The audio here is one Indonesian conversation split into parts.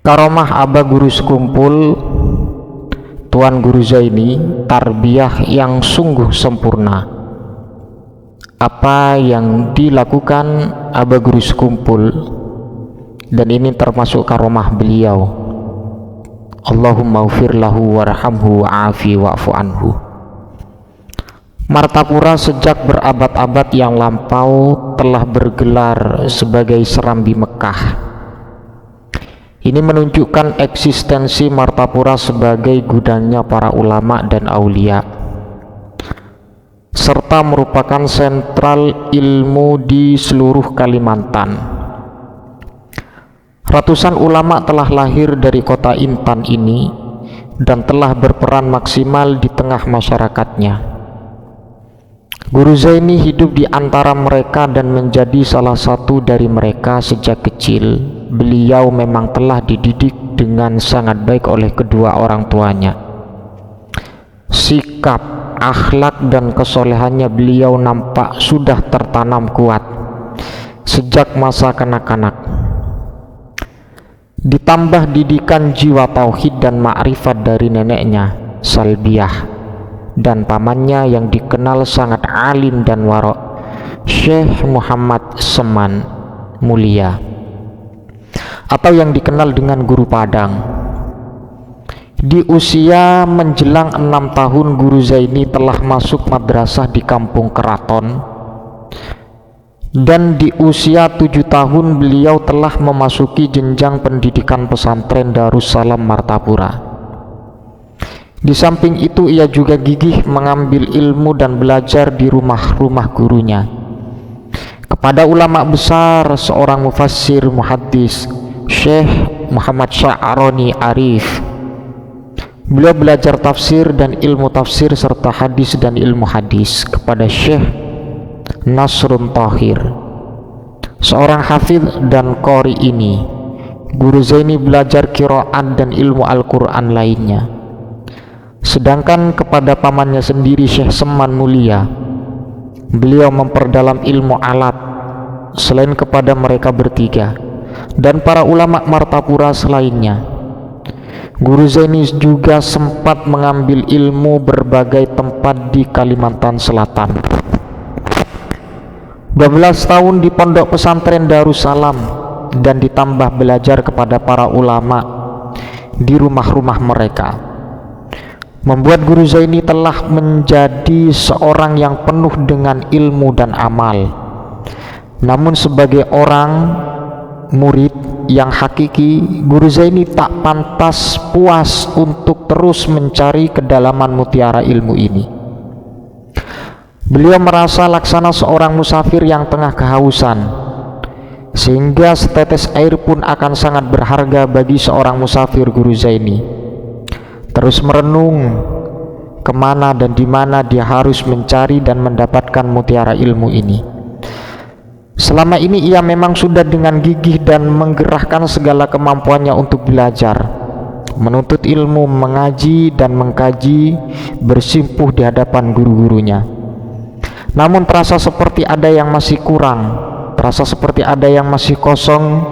Karomah Aba Guru Sekumpul Tuan Guru Zaini, tarbiyah yang sungguh sempurna. Apa yang dilakukan Aba Guru Sekumpul, dan ini termasuk karomah beliau. Allahumma ufir lahu warhamhu wa'afi wa'fu anhu. Martapura sejak berabad-abad yang lampau telah bergelar sebagai serambi Mekah. Ini menunjukkan eksistensi Martapura sebagai gudangnya para ulama dan aulia, serta merupakan sentral ilmu di seluruh Kalimantan. Ratusan ulama telah lahir dari kota Intan ini dan telah berperan maksimal di tengah masyarakatnya. Guru Zaini hidup di antara mereka dan menjadi salah satu dari mereka sejak kecil. Beliau memang telah dididik dengan sangat baik oleh kedua orang tuanya. Sikap, akhlak, dan kesolehannya beliau nampak sudah tertanam kuat sejak masa kanak-kanak. Ditambah didikan jiwa tauhid dan ma'rifat dari neneknya, Salbiah, dan pamannya yang dikenal sangat alim dan warok, Syekh Muhammad Seman Mulia, atau yang dikenal dengan Guru Padang. Di usia menjelang 6 tahun, Guru Zaini telah masuk madrasah di Kampung Keraton, dan di usia 7 tahun beliau telah memasuki jenjang pendidikan pesantren Darussalam Martapura. Di samping itu ia juga gigih mengambil ilmu dan belajar di rumah-rumah gurunya. Kepada ulama besar, seorang mufassir muhaddis, Syekh Muhammad Sya'roni Arif, beliau belajar tafsir dan ilmu tafsir serta hadis dan ilmu hadis. Kepada Syekh Nasrun Tahir, seorang hafidz dan qori ini, Guru Zaini belajar qiraat dan ilmu Al-Quran lainnya. Sedangkan kepada pamannya sendiri, Syekh Seman Mulia, beliau memperdalam ilmu alat. Selain kepada mereka bertiga dan para ulama Martapura selainnya, Guru Zaini juga sempat mengambil ilmu berbagai tempat di Kalimantan Selatan. 12 tahun di pondok pesantren Darussalam dan ditambah belajar kepada para ulama di rumah-rumah mereka, membuat Guru Zaini telah menjadi seorang yang penuh dengan ilmu dan amal. Namun sebagai orang murid yang hakiki, Guru Zaini tak pantas puas untuk terus mencari kedalaman mutiara ilmu ini. Beliau merasa laksana seorang musafir yang tengah kehausan, sehingga setetes air pun akan sangat berharga bagi seorang musafir. Guru Zaini terus merenung kemana dan di mana dia harus mencari dan mendapatkan mutiara ilmu ini. Selama ini ia memang sudah dengan gigih dan menggerahkan segala kemampuannya untuk belajar, menuntut ilmu, mengaji dan mengkaji, bersimpuh di hadapan guru-gurunya. Namun terasa seperti ada yang masih kurang, terasa seperti ada yang masih kosong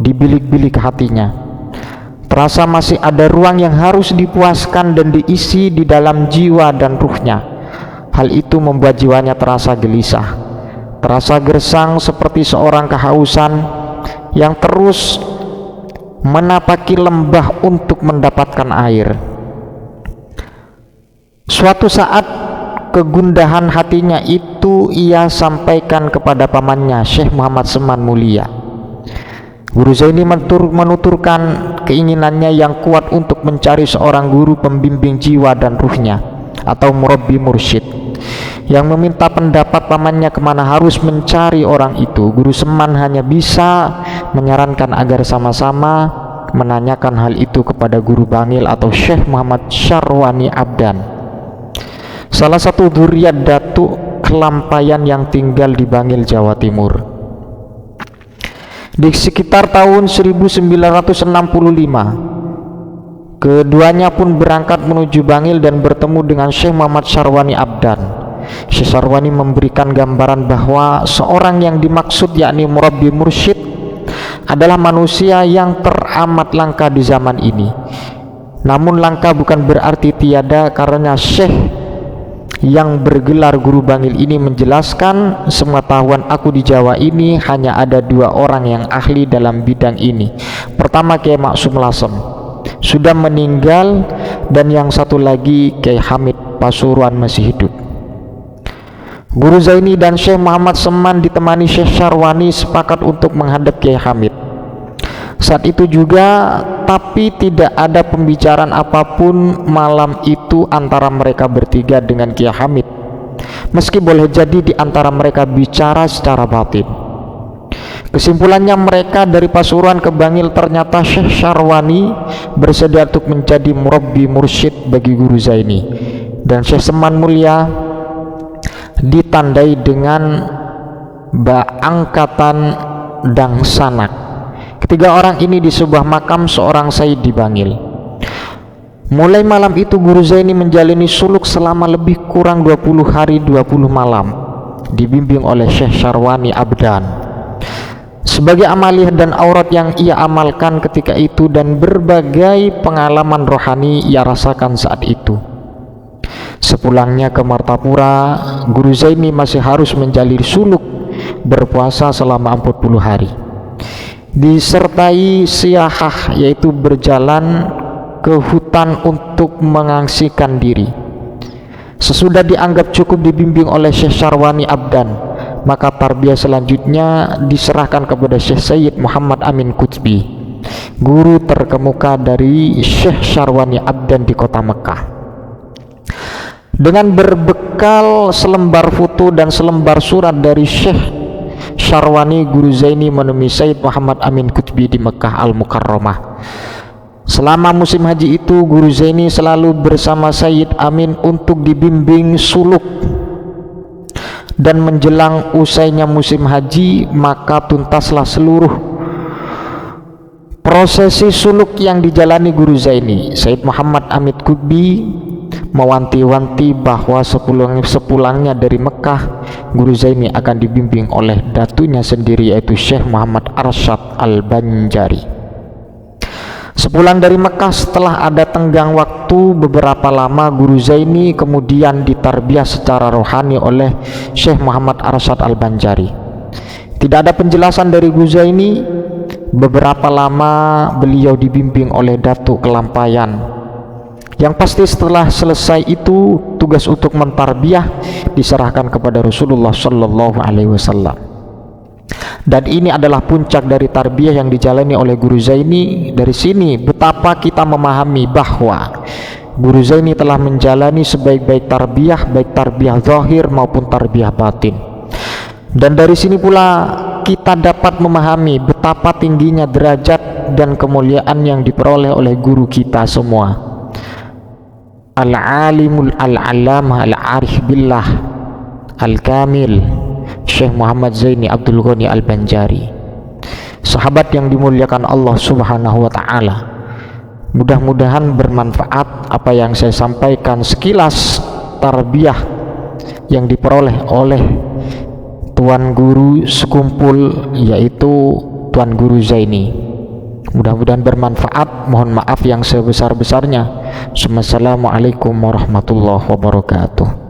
di bilik-bilik hatinya. Terasa masih ada ruang yang harus dipuaskan dan diisi di dalam jiwa dan ruhnya. Hal itu membuat jiwanya terasa gelisah, terasa gersang seperti seorang kehausan yang terus menapaki lembah untuk mendapatkan air. Suatu saat kegundahan hatinya itu ia sampaikan kepada pamannya, Syekh Muhammad Seman Mulia. Guru Zaini menuturkan keinginannya yang kuat untuk mencari seorang guru pembimbing jiwa dan ruhnya, atau murabbi mursyid, yang meminta pendapat pamannya kemana harus mencari orang itu. Guru Seman hanya bisa menyarankan agar sama-sama menanyakan hal itu kepada Guru Bangil atau Syekh Muhammad Syarwani Abdan, salah satu dzurriyyat Datuk Kelampayan yang tinggal di Bangil, Jawa Timur. Di sekitar tahun 1965, keduanya pun berangkat menuju Bangil dan bertemu dengan Syekh Muhammad Syarwani Abdan. Syekh Syarwani memberikan gambaran bahwa seorang yang dimaksud yakni murabbi mursyid adalah manusia yang teramat langka di zaman ini. Namun langka bukan berarti tiada, karena Syekh yang bergelar Guru Bangil ini menjelaskan, sepengetahuan aku di Jawa ini hanya ada 2 orang yang ahli dalam bidang ini. Pertama Kiai Maksum Lasem, sudah meninggal, dan yang satu lagi Kiai Hamid Pasuruan masih hidup. Guru Zaini dan Syekh Muhammad Seman ditemani Syekh Syarwani sepakat untuk menghadap Kiai Hamid saat itu juga, tapi tidak ada pembicaraan apapun malam itu antara mereka bertiga dengan Kiai Hamid, meski boleh jadi di antara mereka bicara secara batin. Kesimpulannya, mereka dari Pasuruan ke Bangil, ternyata Syekh Syarwani bersedia untuk menjadi murabbi mursyid bagi Guru Zaini, dan Syekh Seman Mulia ditandai dengan angkatan Dang Sanak. Ketiga orang ini di sebuah makam seorang sayyid di Bangil. Mulai malam itu Guru Zaini menjalani suluk selama lebih kurang 20 hari 20 malam, dibimbing oleh Syekh Syarwani Abdan. Sebagai amaliyah dan aurat yang ia amalkan ketika itu, dan berbagai pengalaman rohani ia rasakan saat itu. Sepulangnya ke Martapura, Guru Zaini masih harus menjalani suluk berpuasa selama 40 hari. Disertai siyahah, yaitu berjalan ke hutan untuk mengangsihkan diri. Sesudah dianggap cukup dibimbing oleh Syekh Syarwani Abdan, maka tarbiyah selanjutnya diserahkan kepada Syekh Sayyid Muhammad Amin Qutbi, guru terkemuka dari Syekh Syarwani Abdan di kota Mekah. Dengan berbekal selembar foto dan selembar surat dari Syekh Syarwani, Guru Zaini menemui Sayyid Muhammad Amin Qutbi di Mekah Al-Mukarramah. Selama musim haji itu, Guru Zaini selalu bersama Sayyid Amin untuk dibimbing suluk, dan menjelang usainya musim haji, maka tuntaslah seluruh prosesi suluk yang dijalani Guru Zaini. Sayyid Muhammad Amin Qutbi mewanti-wanti bahwa sepulangnya dari Mekah, Guru Zaini akan dibimbing oleh datunya sendiri, yaitu Syekh Muhammad Arsyad Al-Banjari. Sepulang dari Mekah, setelah ada tenggang waktu beberapa lama, Guru Zaini kemudian ditarbiyah secara rohani oleh Syekh Muhammad Arsyad Al-Banjari. Tidak ada penjelasan dari Guru Zaini beberapa lama beliau dibimbing oleh Datuk Kelampayan. Yang pasti setelah selesai itu, tugas untuk mentarbiyah diserahkan kepada Rasulullah Shallallahu Alaihi Wasallam. Dan ini adalah puncak dari tarbiyah yang dijalani oleh Guru Zaini. Dari sini betapa kita memahami bahwa Guru Zaini telah menjalani sebaik-baik tarbiyah, baik tarbiyah zahir maupun tarbiyah batin. Dan dari sini pula kita dapat memahami betapa tingginya derajat dan kemuliaan yang diperoleh oleh guru kita semua, Al-Alimul Al-Allamah Al-Arif Billah Al-Kamil Syekh Muhammad Zaini Abdul Ghani Al-Banjari, sahabat yang dimuliakan Allah Subhanahu wa Ta'ala. Mudah-mudahan bermanfaat apa yang saya sampaikan, sekilas tarbiyah yang diperoleh oleh Tuan Guru sekumpul, yaitu Tuan Guru Zaini. Mudah-mudahan bermanfaat. Mohon maaf yang sebesar-besarnya. Assalamualaikum warahmatullahi wabarakatuh.